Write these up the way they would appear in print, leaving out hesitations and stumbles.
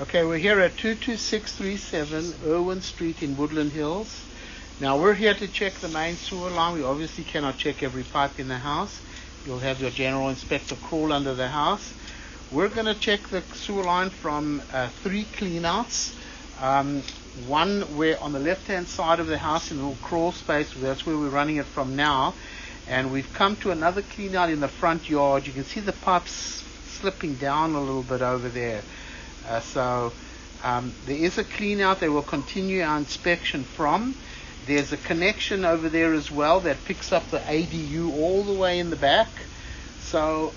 Okay, we're here at 22637 Erwin Street in Woodland Hills. Now we're here to check the main sewer line. We obviously cannot check every pipe in the house. You'll have your general inspector crawl under the house. We're going to check the sewer line from 3 cleanouts. One where on the left-hand side of the house in the little crawl space, that's where we're running it from now. And we've come to another cleanout in the front yard. You can see the pipes slipping down a little bit over there. So there is a clean out they will continue our inspection from. There's a connection over there as well that picks up the ADU all the way in the back. So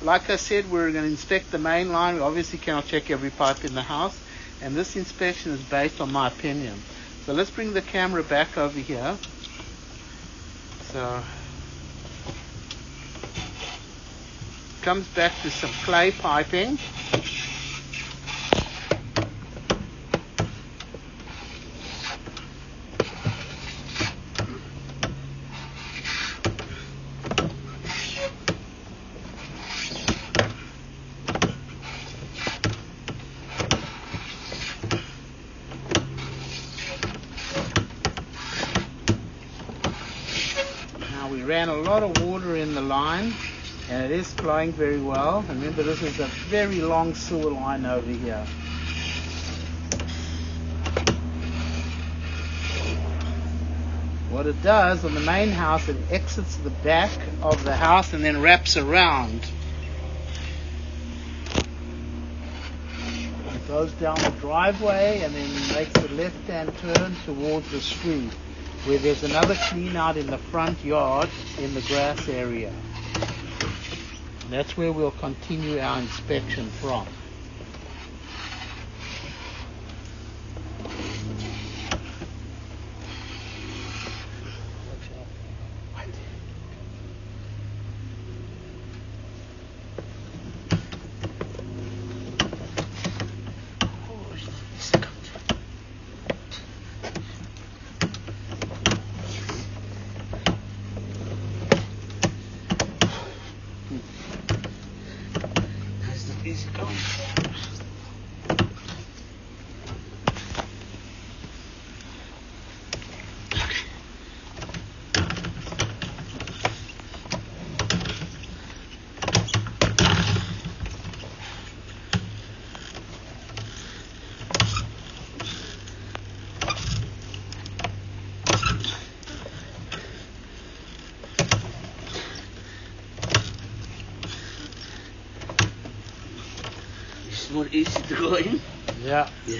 like I said, we're going to inspect the main line. We obviously cannot check every pipe in the house, and this inspection is based on my opinion. So let's bring the camera back over here. So comes back to some clay piping. We ran a lot of water in the line, and it is flowing very well. And remember, this is a very long sewer line over here. What it does on the main house, it exits the back of the house and then wraps around. It goes down the driveway and then makes a left-hand turn towards the street, where there's another clean out in the front yard in the grass area. And that's where we'll continue our inspection from. More easy to go in. Yeah. Yes.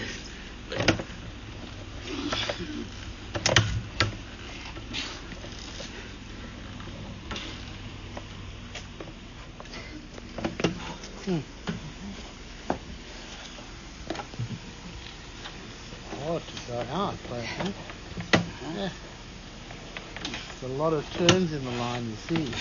Oh, to go out, I think. Yeah. There's a lot of turns in the line, you see.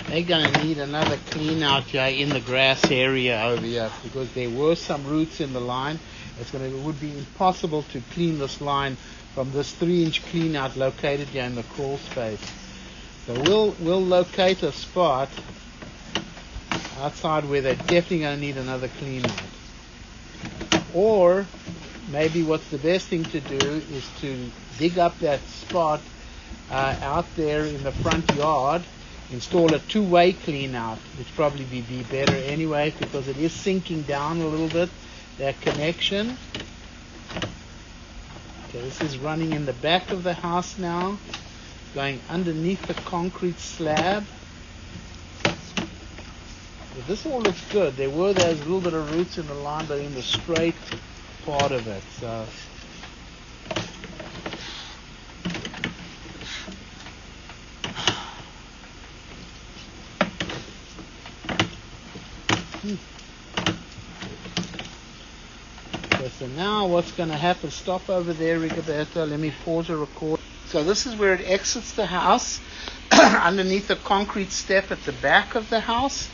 They're going to need another clean out here in the grass area over here, because there were some roots in the line. It would be impossible to clean this line from this 3-inch clean out located here in the crawl space. So we'll locate a spot outside where they're definitely going to need another clean out. Or maybe what's the best thing to do is to dig up that spot out there in the front yard, install a 2-way clean out, which probably be better anyway, because it is sinking down a little bit, that connection. Okay, this is running in the back of the house now, going underneath the concrete slab. But this all looks good. There were those little bit of roots in the line, but in the straight part of it. So Okay, so now what's going to happen, stop over there, Rigoberto, let me pause the record. So this is where it exits the house, underneath a concrete step at the back of the house.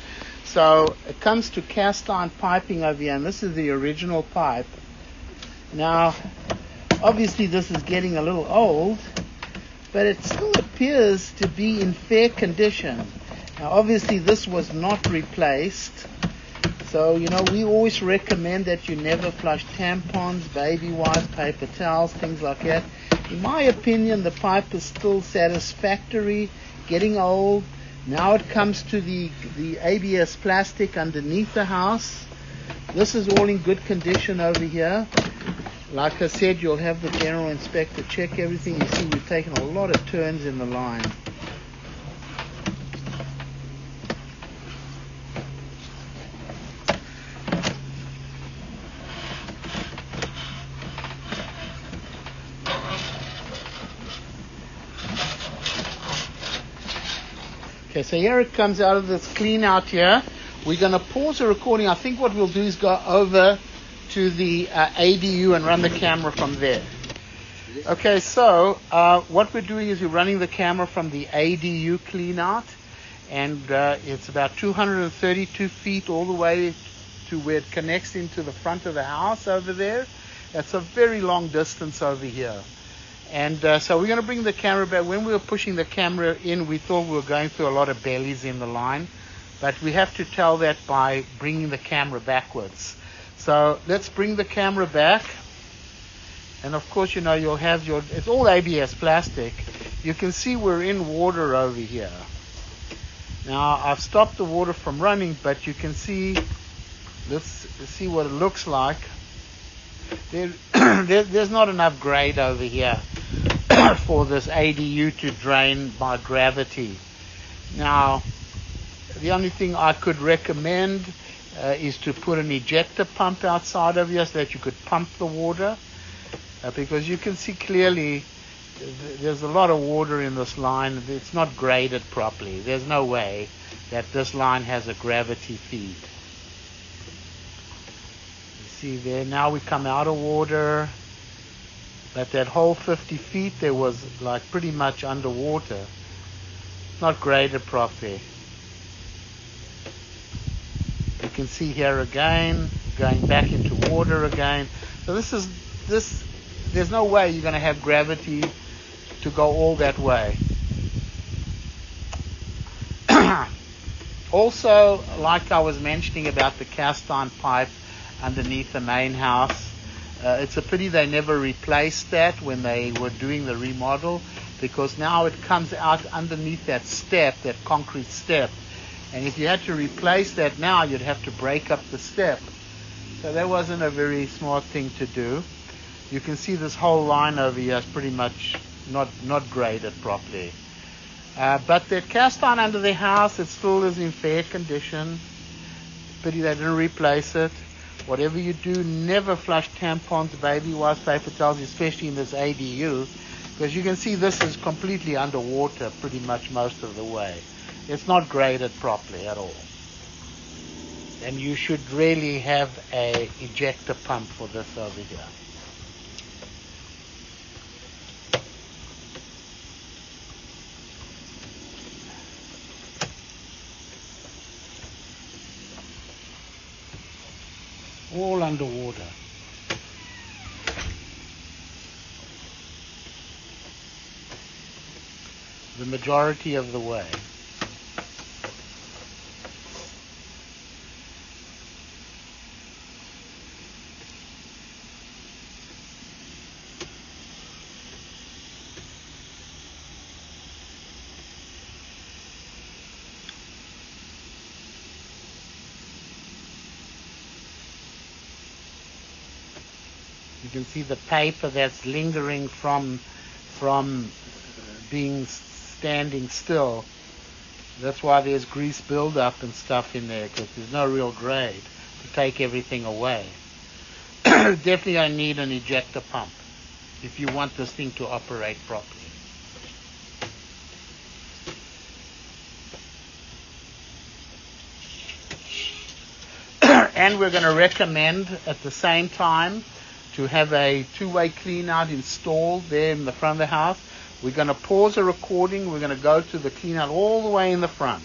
So it comes to cast iron piping over here, and this is the original pipe. Now, obviously this is getting a little old, but it still appears to be in fair condition. Now, obviously this was not replaced. So, we always recommend that you never flush tampons, baby wipes, paper towels, things like that. In my opinion, the pipe is still satisfactory, getting old. Now it comes to the ABS plastic underneath the house. This is all in good condition over here. Like I said, you'll have the general inspector check everything. You see, we've taken a lot of turns in the line. Okay, so here it comes out of this clean out here. We're going to pause the recording. I think what we'll do is go over to the ADU and run the camera from there. Okay, so what we're doing is we're running the camera from the ADU clean out, and it's about 232 feet all the way to where it connects into the front of the house over there. That's a very long distance over here. And so we're going to bring the camera back. When we were pushing the camera in, we thought we were going through a lot of bellies in the line, but we have to tell that by bringing the camera backwards. So let's bring the camera back. And of course, you'll have it's all ABS plastic. You can see we're in water over here. Now, I've stopped the water from running, but you can see, let's see what it looks like. There's not enough grade over here for this ADU to drain by gravity. Now, the only thing I could recommend is to put an ejector pump outside of here so that you could pump the water, because you can see clearly there's a lot of water in this line. It's not graded properly. There's no way that this line has a gravity feed. See there, now we come out of water, but that whole 50 feet there was like pretty much underwater. Not graded properly. You can see here again, going back into water again. So there's no way you're going to have gravity to go all that way. Also, like I was mentioning about the cast iron pipe underneath the main house, it's a pity they never replaced that when they were doing the remodel, because now it comes out underneath that step, that concrete step, and if you had to replace that now, you'd have to break up the step. So that wasn't a very smart thing to do. You can see this whole line over here is pretty much not graded properly. But that cast iron under the house, it still is in fair condition. Pity they didn't replace it. Whatever you do, never flush tampons, baby wipes, paper towels, especially in this ADU, because you can see this is completely underwater pretty much most of the way. It's not graded properly at all. And you should really have a ejector pump for this over here. All underwater. The majority of the way. You can see the paper that's lingering from being standing still. That's why there's grease buildup and stuff in there, because there's no real grade to take everything away. Definitely I need an ejector pump if you want this thing to operate properly. And we're going to recommend at the same time to have a two-way clean out installed there in the front of the house. We're going to pause the recording. We're going to go to the clean out all the way in the front.